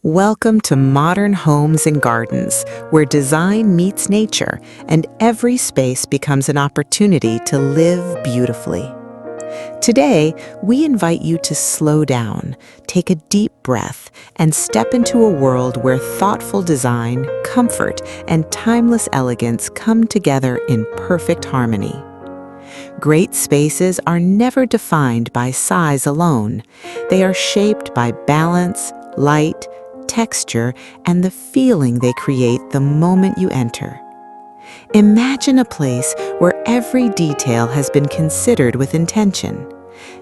Welcome to Modern Homes and Gardens, where design meets nature and every space becomes an opportunity to live beautifully. Today, we invite you to slow down, take a deep breath, and step into a world where thoughtful design, comfort, and timeless elegance come together in perfect harmony. Great spaces are never defined by size alone. They are shaped by balance, light, texture, and the feeling they create the moment you enter. Imagine a place where every detail has been considered with intention.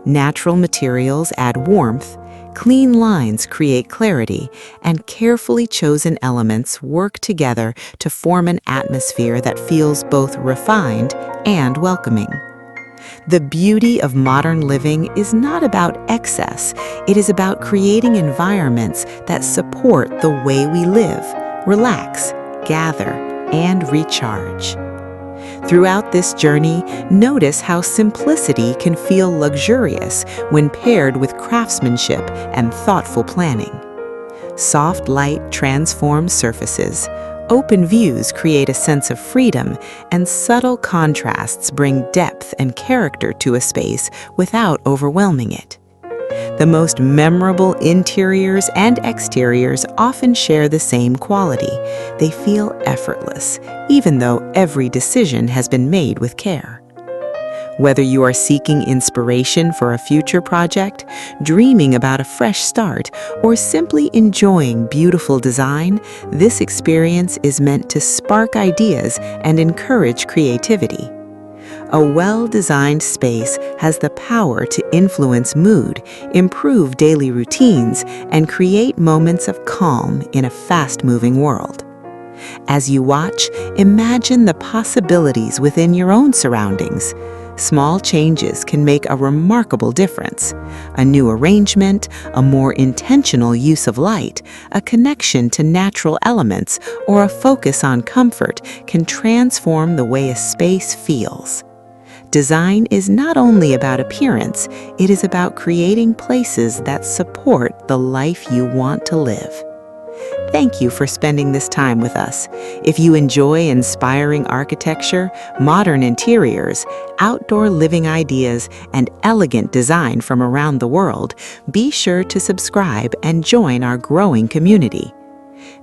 Natural materials add warmth, clean lines create clarity, and carefully chosen elements work together to form an atmosphere that feels both refined and welcoming. The beauty of modern living is not about excess. It is about creating environments that support the way we live, relax, gather, and recharge. Throughout this journey, notice how simplicity can feel luxurious when paired with craftsmanship and thoughtful planning. Soft light transforms surfaces. Open views create a sense of freedom, and subtle contrasts bring depth and character to a space without overwhelming it. The most memorable interiors and exteriors often share the same quality. They feel effortless, even though every decision has been made with care. Whether you are seeking inspiration for a future project, dreaming about a fresh start, or simply enjoying beautiful design, this experience is meant to spark ideas and encourage creativity. A well-designed space has the power to influence mood, improve daily routines, and create moments of calm in a fast-moving world. As you watch, imagine the possibilities within your own surroundings. Small changes can make a remarkable difference. A new arrangement, a more intentional use of light, a connection to natural elements, or a focus on comfort can transform the way a space feels. Design is not only about appearance, it is about creating places that support the life you want to live. Thank you for spending this time with us. If you enjoy inspiring architecture, modern interiors, outdoor living ideas, and elegant design from around the world, be sure to subscribe and join our growing community.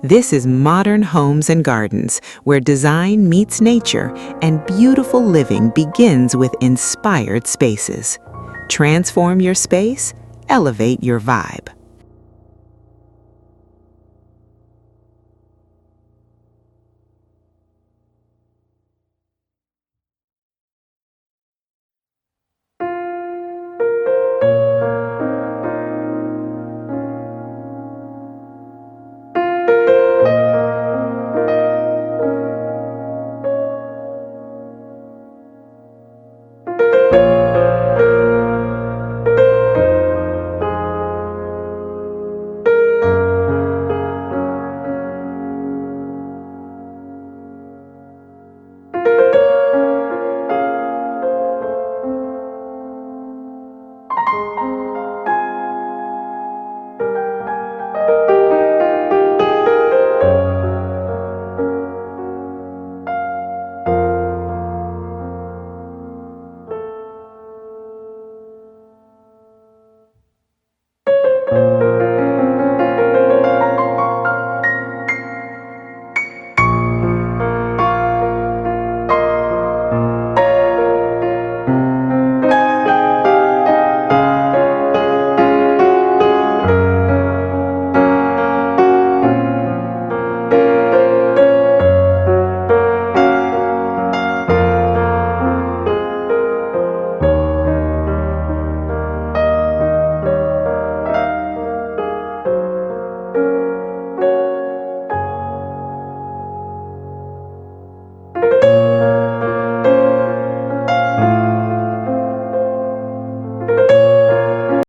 This is Modern Homes and Gardens, where design meets nature and beautiful living begins with inspired spaces. Transform your space, elevate your vibe.